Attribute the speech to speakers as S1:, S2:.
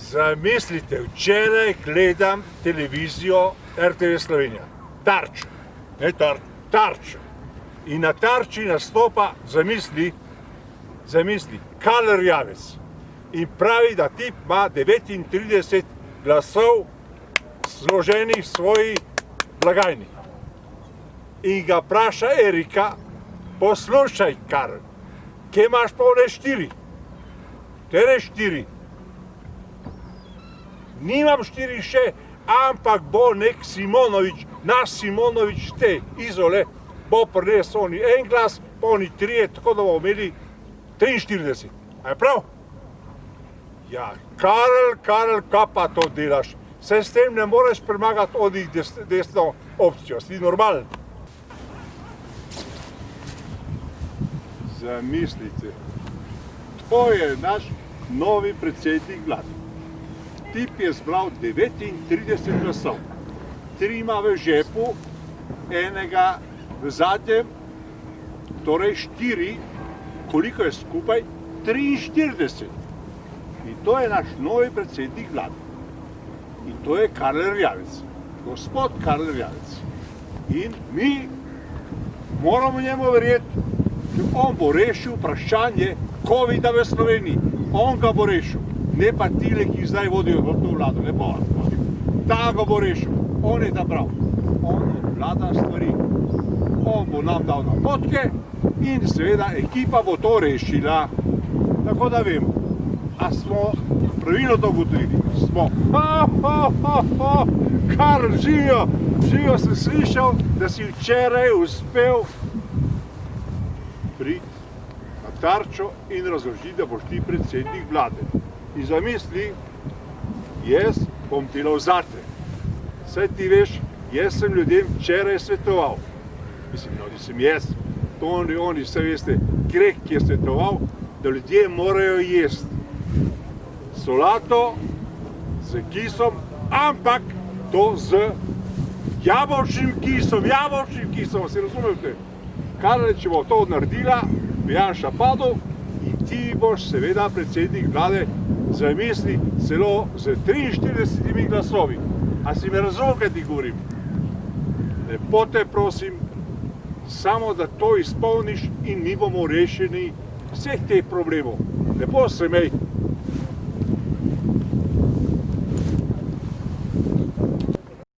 S1: Zamislite, včeraj gledam televizijo RTV Slovenija, Tarča, ne Tarča. In na Tarči nastopa, zamisli, Karl Erjavec. In pravi, da tip ima 39 glasov zloženih v svoji blagajni. In ga vpraša Erika, poslušaj, Karl, kje imaš pa one 4? Tere 4? Nimam 4 še, ampak bo nek Simonovič, naš Simonovič te Izole, bo prinesel oni en glas, pa oni 3, tako da bomo imeli 43. A je prav? Ja, Karl, kaj pa to delaš? Se s tem ne moreš premagati od desno opcijo, si normalen. Zamislite, to je naš novi predsednik vlade. Tip je zbral 39 glasov, 3 ima v žepu, enega v zadnjem, torej 4, koliko je skupaj? 43. In to je naš novi predsednik vlade. In to je Karl Erjavec, gospod Karl Erjavec. In mi moramo njemu verjeti, ker on bo rešil vprašanje COVID-a v Sloveniji. On ga bo rešil. Ne pa tile, ki zdaj vodijo v to vlado, ne bo. Ta ga bo rešil. On je ta prav. On obvlada stvari. On bo nam dal napotke in seveda ekipa bo to rešila. Tako da vemo. A smo pravilno to ugotovili? Smo. Karl, živijo sem slišal, da si včeraj uspel priti na Tarčo in razložiti, da boš ti predsednik vlade. In zamisli, jaz bom delal zate. Saj ti veš, jaz sem ljudem včeraj svetoval. Mislim, no, nisem jaz, to oni, vse veste, Grek je svetoval, da ljudje morajo jesti solato z kisom, ampak to z jabolčnim kisom, se razumete? Karle, če bo to naredila, bi Janša padel in ti boš seveda predsednik vlade, zamisli, celo z 43 glasovi. A si me razumel, kaj ti govorim? Lepo te prosim, samo da to izpolniš in mi bomo rešeni vseh teh problemov. Lepo se imej.